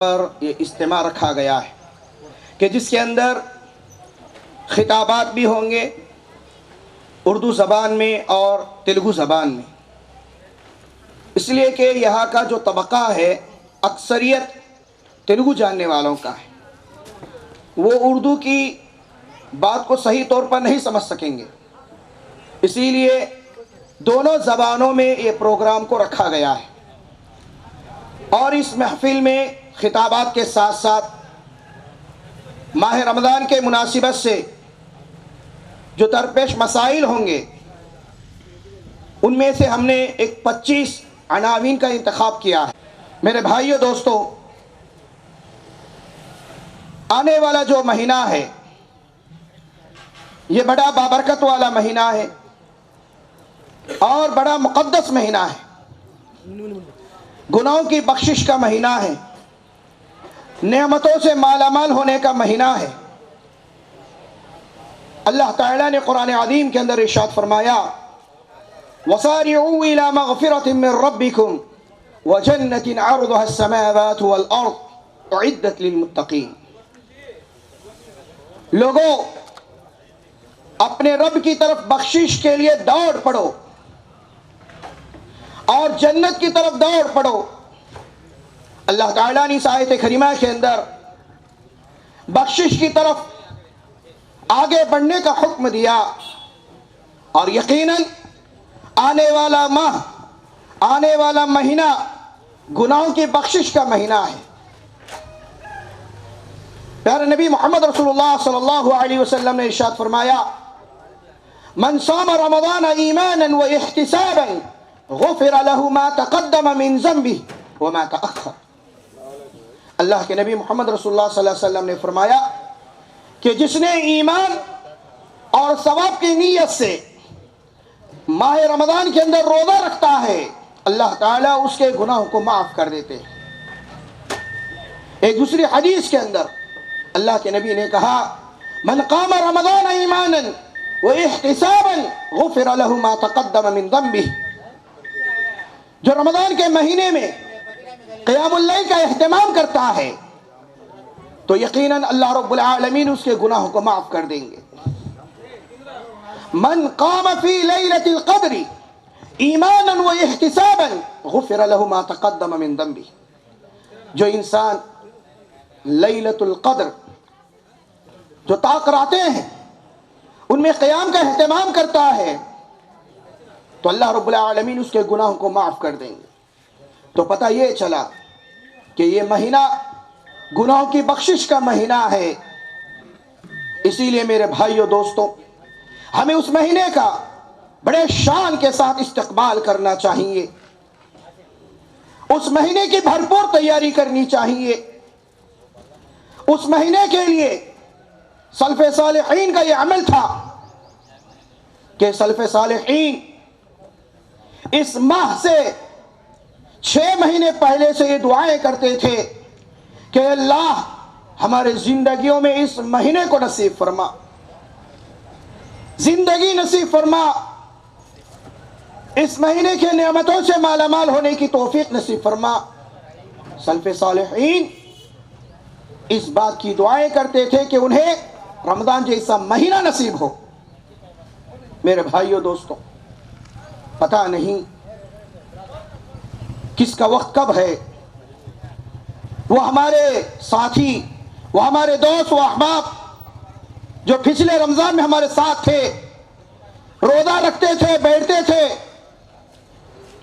پر یہ اجتماع رکھا گیا ہے کہ جس کے اندر خطابات بھی ہوں گے اردو زبان میں اور تیلگو زبان میں، اس لیے کہ یہاں کا جو طبقہ ہے اکثریت تیلگو جاننے والوں کا ہے، وہ اردو کی بات کو صحیح طور پر نہیں سمجھ سکیں گے، اسی لیے دونوں زبانوں میں یہ پروگرام کو رکھا گیا ہے۔ اور اس محفل میں خطابات کے ساتھ ساتھ ماہ رمضان کے مناسبت سے جو درپیش مسائل ہوں گے ان میں سے ہم نے ایک 25 عناوین کا انتخاب کیا ہے۔ میرے بھائیو دوستو، آنے والا جو مہینہ ہے یہ بڑا بابرکت والا مہینہ ہے اور بڑا مقدس مہینہ ہے، گناہوں کی بخشش کا مہینہ ہے، نعمتوں سے مالا مال ہونے کا مہینہ ہے۔ اللہ تعالیٰ نے قرآن عظیم کے اندر ارشاد فرمایا وَسَارِعُوا إِلَى مَغْفِرَةٍ مِّن رَبِّكُمْ وَجَنَّةٍ عَرْضُهَا السَّمَاوَاتُ وَالْأَرْضُ أُعِدَّتْ لِلْمُتَّقِينَ۔ لوگوں، اپنے رب کی طرف بخشش کے لیے دوڑ پڑو اور جنت کی طرف دوڑ پڑو۔ اللہ تعالیٰ نے اس آیت کریمہ کے اندر بخشش کی طرف آگے بڑھنے کا حکم دیا، اور یقیناً آنے والا ماہ، آنے والا مہینہ گناہوں کی بخشش کا مہینہ ہے۔ پیارے نبی محمد رسول اللہ صلی اللہ علیہ وسلم نے ارشاد فرمایا من صام رمضان ایمانا و احتسابا غفر له ما تقدم من ذنبه وما تأخر۔ اللہ کے نبی محمد رسول اللہ صلی اللہ علیہ وسلم نے فرمایا کہ جس نے ایمان اور ثواب کی نیت سے ماہ رمضان کے اندر روزہ رکھتا ہے، اللہ تعالیٰ اس کے گناہوں کو معاف کر دیتے ہیں۔ ایک دوسری حدیث کے اندر اللہ کے نبی نے کہا من قام رمضان ایمانا واحتسابا غفر له ما تقدم من ذنبه۔ جو رمضان کے مہینے میں قیام اللیل کا اہتمام کرتا ہے تو یقیناً اللہ رب العالمین اس کے گناہوں کو معاف کر دیں گے۔ من قام فی لیلۃ القدر ایمانا واحتسابا غفر له ما تقدم من ذنبه۔ جو انسان لیلۃ القدر جو طاق راتیں ہیں ان میں قیام کا اہتمام کرتا ہے تو اللہ رب العالمین اس کے گناہوں کو معاف کر دیں گے۔ تو پتہ یہ چلا کہ یہ مہینہ گناہوں کی بخشش کا مہینہ ہے، اسی لیے میرے بھائیو دوستو، ہمیں اس مہینے کا بڑے شان کے ساتھ استقبال کرنا چاہیے، اس مہینے کی بھرپور تیاری کرنی چاہیے۔ اس مہینے کے لیے سلف صالحین کا یہ عمل تھا کہ سلف صالحین اس ماہ سے 6 مہینے پہلے سے یہ دعائیں کرتے تھے کہ اللہ ہمارے زندگیوں میں اس مہینے کو نصیب فرما، زندگی نصیب فرما، اس مہینے کے نعمتوں سے مالا مال ہونے کی توفیق نصیب فرما۔ سلف صالحین اس بات کی دعائیں کرتے تھے کہ انہیں رمضان جیسا مہینہ نصیب ہو۔ میرے بھائیو دوستو، پتہ نہیں کس کا وقت کب ہے، وہ ہمارے ساتھی، وہ ہمارے دوست و احباب جو پچھلے رمضان میں ہمارے ساتھ تھے، روزہ رکھتے تھے، بیٹھتے تھے،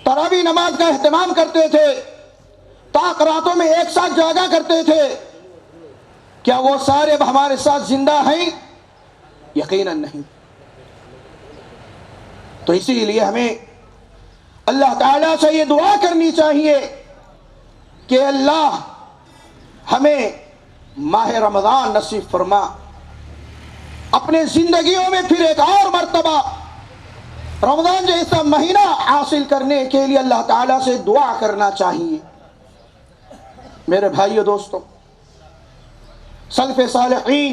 تراویح نماز کا اہتمام کرتے تھے، طاق راتوں میں ایک ساتھ جاگا کرتے تھے، کیا وہ سارے اب ہمارے ساتھ زندہ ہیں؟ یقیناً نہیں۔ تو اسی لیے ہمیں اللہ تعالیٰ سے یہ دعا کرنی چاہیے کہ اللہ ہمیں ماہ رمضان نصیب فرما۔ اپنے زندگیوں میں پھر ایک اور مرتبہ رمضان جیسا مہینہ حاصل کرنے کے لیے اللہ تعالیٰ سے دعا کرنا چاہیے۔ میرے بھائیو دوستو، سلف صالحین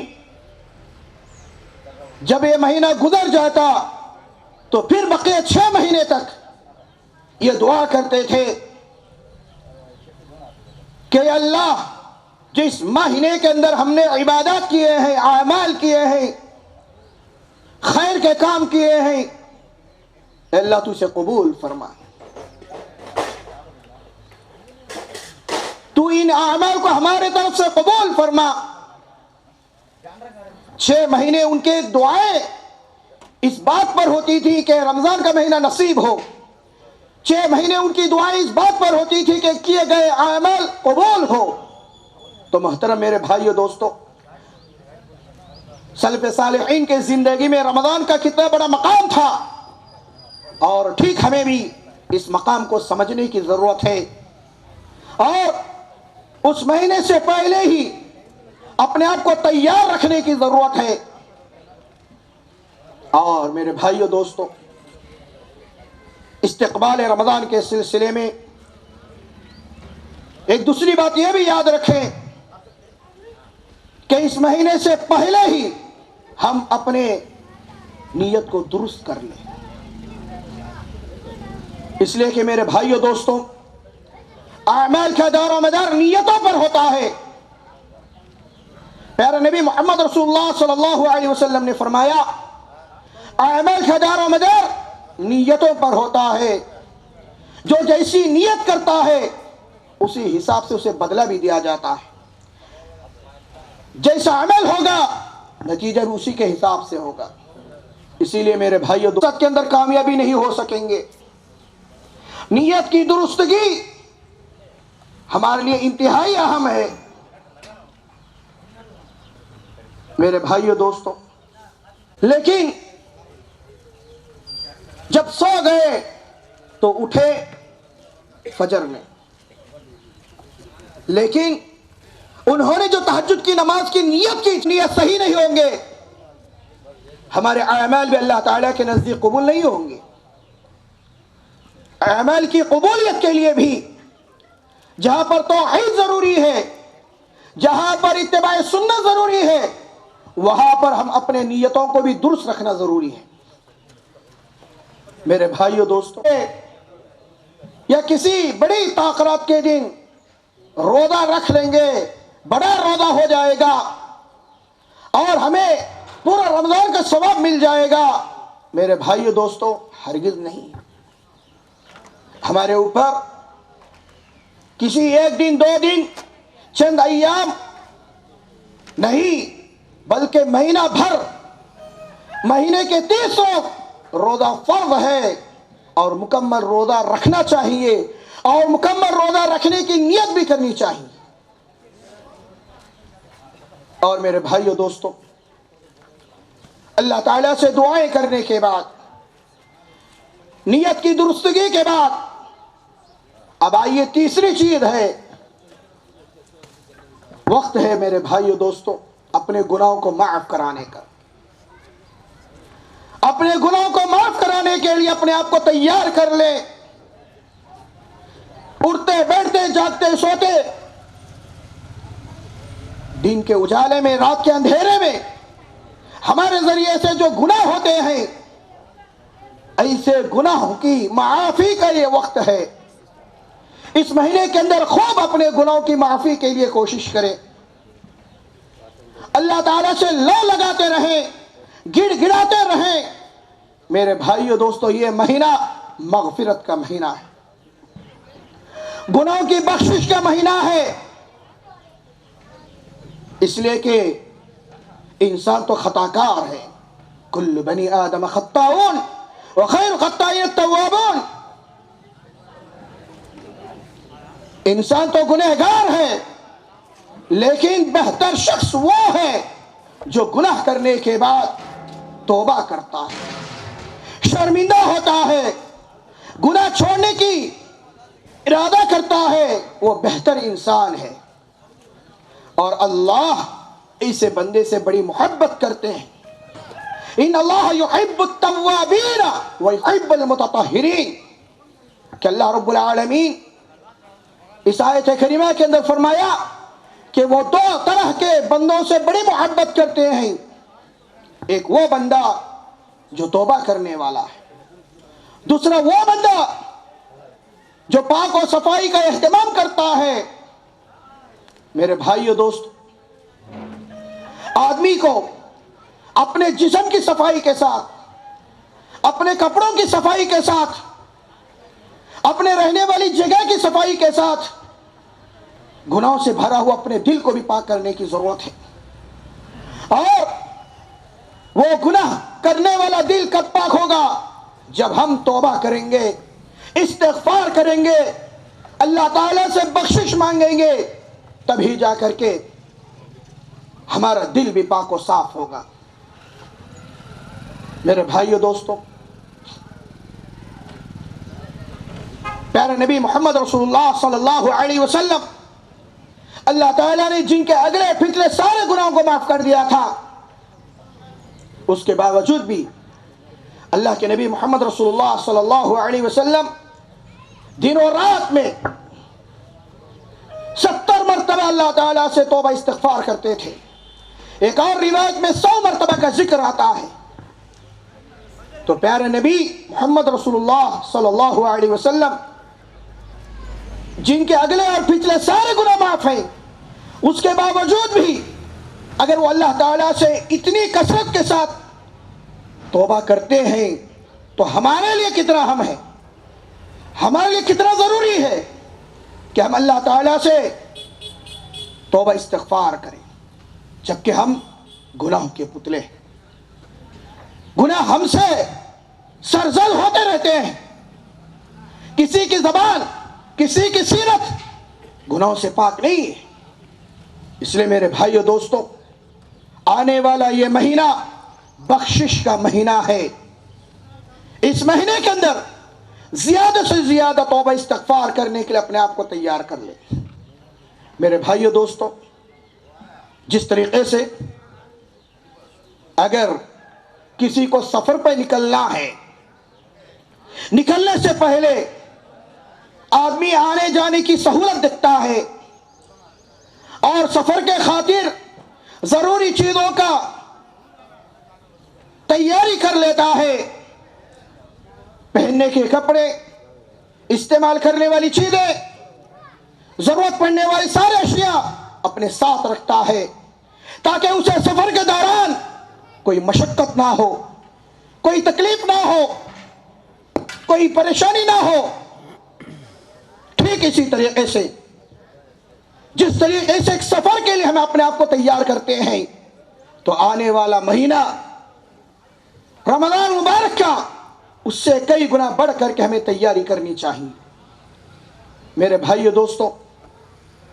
جب یہ مہینہ گزر جاتا تو پھر بقیہ 6 مہینے تک یہ دعا کرتے تھے کہ اللہ جس مہینے کے اندر ہم نے عبادات کیے ہیں، اعمال کیے ہیں، خیر کے کام کیے ہیں، اللہ تو اسے قبول فرما، تو ان اعمال کو ہمارے طرف سے قبول فرما۔ 6 مہینے ان کے دعائیں اس بات پر ہوتی تھی کہ رمضان کا مہینہ نصیب ہو، 6 مہینے ان کی دعائیں اس بات پر ہوتی تھی کہ کیے گئے اعمال قبول ہو۔ تو محترم میرے بھائیو دوستو، سلف صالحین کے زندگی میں رمضان کا کتنا بڑا مقام تھا، اور ٹھیک ہمیں بھی اس مقام کو سمجھنے کی ضرورت ہے، اور اس مہینے سے پہلے ہی اپنے آپ کو تیار رکھنے کی ضرورت ہے۔ اور میرے بھائیو دوستو، استقبال رمضان کے سلسلے میں ایک دوسری بات یہ بھی یاد رکھیں کہ اس مہینے سے پہلے ہی ہم اپنے نیت کو درست کر لیں، اس لیے کہ میرے بھائیو دوستو، اعمال کا دار و مدار نیتوں پر ہوتا ہے۔ پیارے نبی محمد رسول اللہ صلی اللہ علیہ وسلم نے فرمایا، اعمال کا دار و مدار نیتوں پر ہوتا ہے، جو جیسی نیت کرتا ہے اسی حساب سے اسے بدلہ بھی دیا جاتا ہے، جیسا عمل ہوگا نتیجہ بھی اسی کے حساب سے ہوگا۔ اسی لیے میرے بھائیو دوست کے اندر کامیابی نہیں ہو سکیں گے، نیت کی درستگی ہمارے لیے انتہائی اہم ہے۔ میرے بھائیو دوستو، لیکن جب سو گئے تو اٹھے فجر میں، لیکن انہوں نے جو تہجد کی نماز کی نیت صحیح نہیں ہوں گے، ہمارے اعمال بھی اللہ تعالیٰ کے نزدیک قبول نہیں ہوں گے۔ اعمال کی قبولیت کے لیے بھی جہاں پر توحید ضروری ہے، جہاں پر اتباع سنت ضروری ہے، وہاں پر ہم اپنے نیتوں کو بھی درست رکھنا ضروری ہے۔ میرے بھائیو دوستو، یا کسی بڑی تقریب کے دن روزہ رکھ لیں گے، بڑا روزہ ہو جائے گا اور ہمیں پورا رمضان کا ثواب مل جائے گا، میرے بھائیو دوستو ہرگز نہیں۔ ہمارے اوپر کسی ایک دن، 2 دن، چند ایام نہیں، بلکہ مہینہ بھر، مہینے کے 30 روز روزہ فرض ہے، اور مکمل روزہ رکھنا چاہیے، اور مکمل روزہ رکھنے کی نیت بھی کرنی چاہیے۔ اور میرے بھائیو دوستو، اللہ تعالیٰ سے دعائیں کرنے کے بعد، نیت کی درستگی کے بعد، اب آئیے تیسری چیز ہے، وقت ہے میرے بھائیو دوستو اپنے گناہوں کو معاف کرانے کا۔ اپنے گناہوں کو معاف کرانے کے لیے اپنے آپ کو تیار کر لیں۔ اٹھتے بیٹھتے جاگتے سوتے، دن کے اجالے میں، رات کے اندھیرے میں ہمارے ذریعے سے جو گناہ ہوتے ہیں، ایسے گناہوں کی معافی کا یہ وقت ہے۔ اس مہینے کے اندر خوب اپنے گناہوں کی معافی کے لیے کوشش کریں، اللہ تعالیٰ سے لو لگاتے رہیں، گڑ گڑاتے رہیں۔ میرے بھائیو دوستو، یہ مہینہ مغفرت کا مہینہ ہے، گناہوں کی بخشش کا مہینہ ہے، اس لیے کہ انسان تو خطا کار ہے، کل بنی آدم خطاؤن وخیر الخطائین التوابون۔ انسان تو گنہگار ہے، لیکن بہتر شخص وہ ہے جو گناہ کرنے کے بعد توبہ کرتا ہے، شرمندہ ہوتا ہے، گناہ چھوڑنے کی ارادہ کرتا ہے، وہ بہتر انسان ہے۔ اور اللہ ایسے بندے سے بڑی محبت کرتے ہیں۔ ان اللہ یحب التوابین ویحب المتطہرین، کہ اللہ رب العالمین اس آیت کریمہ کے اندر فرمایا کہ وہ 2 طرح کے بندوں سے بڑی محبت کرتے ہیں، ایک وہ بندہ جو توبہ کرنے والا ہے، دوسرا وہ بندہ جو پاک و صفائی کا اہتمام کرتا ہے، میرے بھائیو دوست، آدمی کو اپنے جسم کی صفائی کے ساتھ، اپنے کپڑوں کی صفائی کے ساتھ، اپنے رہنے والی جگہ کی صفائی کے ساتھ گناہوں سے بھرا ہوا اپنے دل کو بھی پاک کرنے کی ضرورت ہے۔ اور وہ گناہ کرنے والا دل کب پاک ہوگا؟ جب ہم توبہ کریں گے، استغفار کریں گے، اللہ تعالیٰ سے بخشش مانگیں گے، تبھی جا کر کے ہمارا دل بھی پاک و صاف ہوگا۔ میرے بھائیو دوستو، پیارے نبی محمد رسول اللہ صلی اللہ علیہ وسلم، اللہ تعالیٰ نے جن کے اگلے پچھلے سارے گناہوں کو معاف کر دیا تھا، اس کے باوجود بھی اللہ کے نبی محمد رسول اللہ صلی اللہ علیہ وسلم دن و رات میں 70 مرتبہ اللہ تعالیٰ سے توبہ استغفار کرتے تھے۔ ایک اور روایت میں 100 مرتبہ کا ذکر آتا ہے۔ تو پیارے نبی محمد رسول اللہ صلی اللہ علیہ وسلم جن کے اگلے اور پچھلے سارے گناہ معاف ہیں، اس کے باوجود بھی اگر وہ اللہ تعالیٰ سے اتنی کثرت کے ساتھ توبہ کرتے ہیں تو ہمارے لیے کتنا اہم ہے، ہمارے لیے کتنا ضروری ہے کہ ہم اللہ تعالیٰ سے توبہ استغفار کریں، جبکہ ہم گناہوں کے پتلے ہیں۔ گناہ ہم سے سرزد ہوتے رہتے ہیں، کسی کی زبان، کسی کی سیرت گناہوں سے پاک نہیں ہے۔ اس لیے میرے بھائیو دوستو، آنے والا یہ مہینہ بخشش کا مہینہ ہے۔ اس مہینے کے اندر زیادہ سے زیادہ توبہ استغفار کرنے کے لیے اپنے آپ کو تیار کر لیں۔ میرے بھائیو دوستو، جس طریقے سے اگر کسی کو سفر پہ نکلنا ہے، نکلنے سے پہلے آدمی آنے جانے کی سہولت دیکھتا ہے اور سفر کے خاطر ضروری چیزوں کا تیاری کر لیتا ہے، پہننے کے کپڑے، استعمال کرنے والی چیزیں، ضرورت پڑنے والی سارے اشیاء اپنے ساتھ رکھتا ہے تاکہ اسے سفر کے دوران کوئی مشقت نہ ہو، کوئی تکلیف نہ ہو، کوئی پریشانی نہ ہو۔ ٹھیک اسی طریقے سے جس طریقے سے ایک سفر کے لیے ہم اپنے آپ کو تیار کرتے ہیں، تو آنے والا مہینہ رمضان مبارک کا اس سے کئی گنا بڑھ کر کے ہمیں تیاری کرنی چاہیے۔ میرے بھائیو دوستو،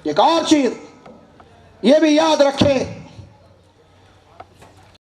ایک اور چیز یہ بھی یاد رکھیں